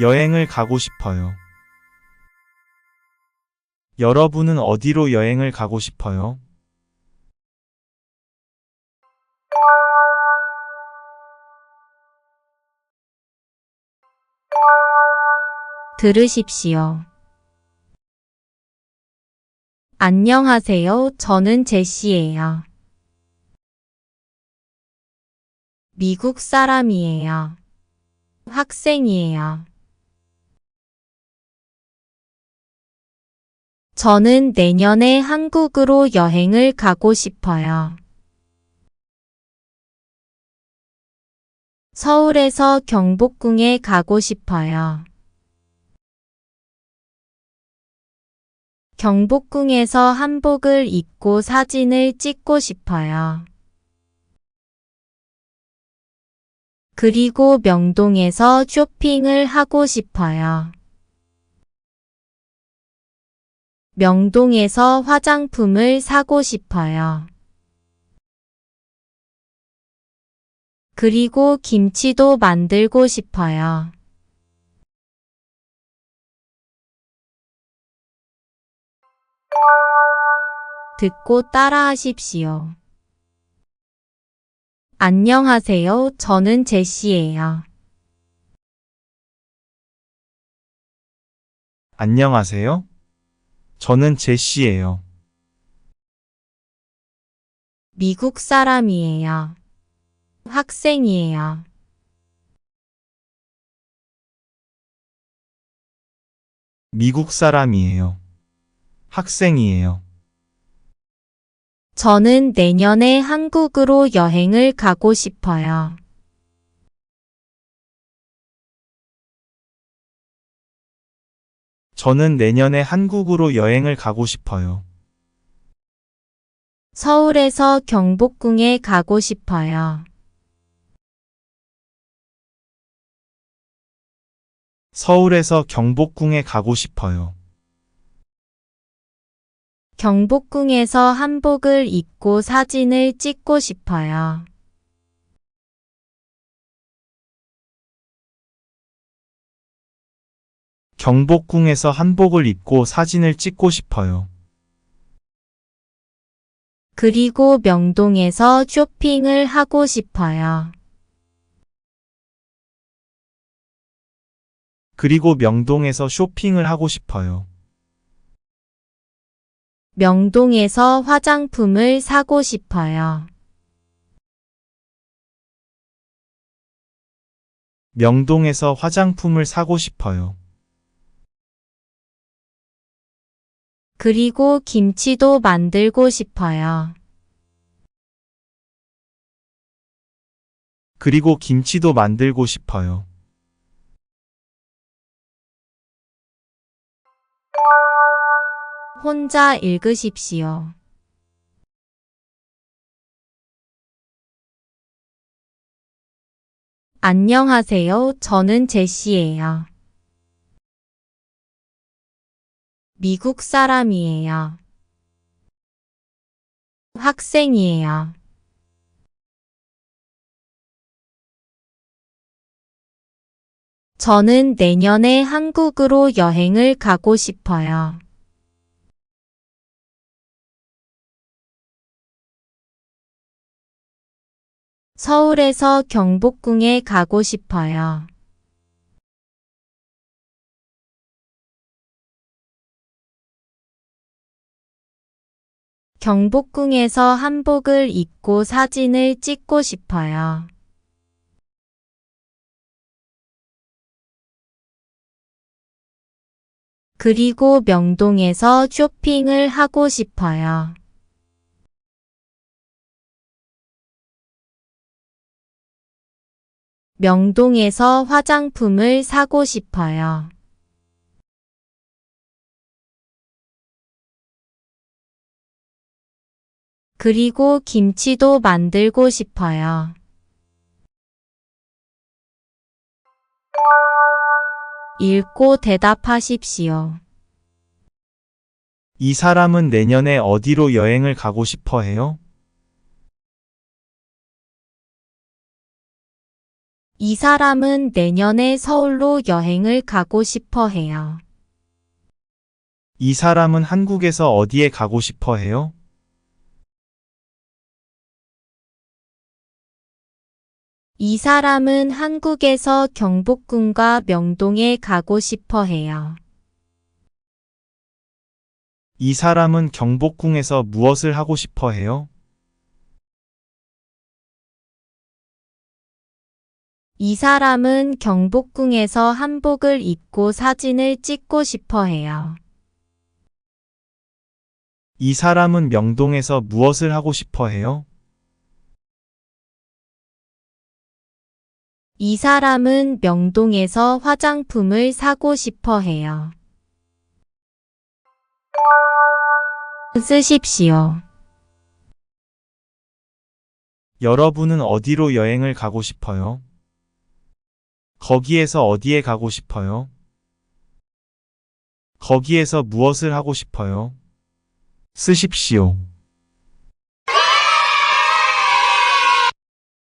여행을 가고 싶어요. 여러분은 어디로 여행을 가고 싶어요? 들으십시오. 안녕하세요. 저는 제시예요. 미국 사람이에요. 학생이에요. 저는 내년에 한국으로 여행을 가고 싶어요. 서울에서 경복궁에 가고 싶어요. 경복궁에서 한복을 입고 사진을 찍고 싶어요. 그리고 명동에서 쇼핑을 하고 싶어요. 명동에서 화장품을 사고 싶어요. 그리고 김치도 만들고 싶어요. 듣고 따라하십시오. 안녕하세요. 저는 제시예요. 안녕하세요. 저는 제시예요. 미국 사람이에요. 학생이에요. 미국 사람이에요. 학생이에요. 저는 내년에 한국으로 여행을 가고 싶어요. 저는 내년에 한국으로 여행을 가고 싶어요. 서울에서 경복궁에 가고 싶어요. 서울에서 경복궁에 가고 싶어요. 경복궁에서 한복을 입고 사진을 찍고 싶어요. 경복궁에서 한복을 입고 사진을 찍고 싶어요. 그리고 명동에서 쇼핑을 하고 싶어요. 그리고 명동에서 쇼핑을 하고 싶어요. 명동에서 화장품을 사고 싶어요. 명동에서 화장품을 사고 싶어요. 그리고 김치도 만들고 싶어요. 그리고 김치도 만들고 싶어요. 혼자 읽으십시오. 안녕하세요. 저는 제시예요. 미국 사람이에요. 학생이에요. 저는 내년에 한국으로 여행을 가고 싶어요. 서울에서 경복궁에 가고 싶어요. 경복궁에서 한복을 입고 사진을 찍고 싶어요. 그리고 명동에서 쇼핑을 하고 싶어요. 명동에서 화장품을 사고 싶어요. 그리고 김치도 만들고 싶어요. 읽고 대답하십시오. 이 사람은 내년에 어디로 여행을 가고 싶어 해요? 이 사람은 내년에 서울로 여행을 가고 싶어 해요. 이 사람은 한국에서 어디에 가고 싶어 해요? 이 사람은 한국에서 경복궁과 명동에 가고 싶어 해요. 이 사람은 경복궁에서 무엇을 하고 싶어 해요? 이 사람은 경복궁에서 한복을 입고 사진을 찍고 싶어 해요. 이 사람은 명동에서 무엇을 하고 싶어 해요? 이 사람은 명동에서 화장품을 사고 싶어 해요. 쓰십시오. 여러분은 어디로 여행을 가고 싶어요? 거기에서 어디에 가고 싶어요? 거기에서 무엇을 하고 싶어요? 쓰십시오.